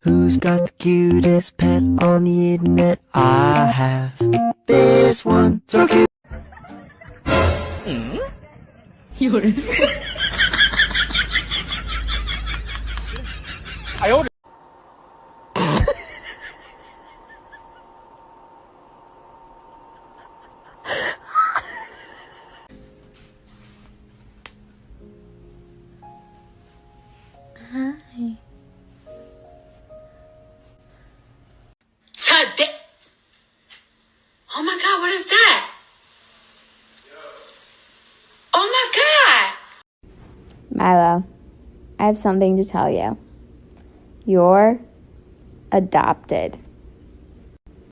Who's got the cutest pet on the internet? I have this one, so cute. Hi. Oh my God, what is that? Oh my God! Milo, I have something to tell you. You're adopted.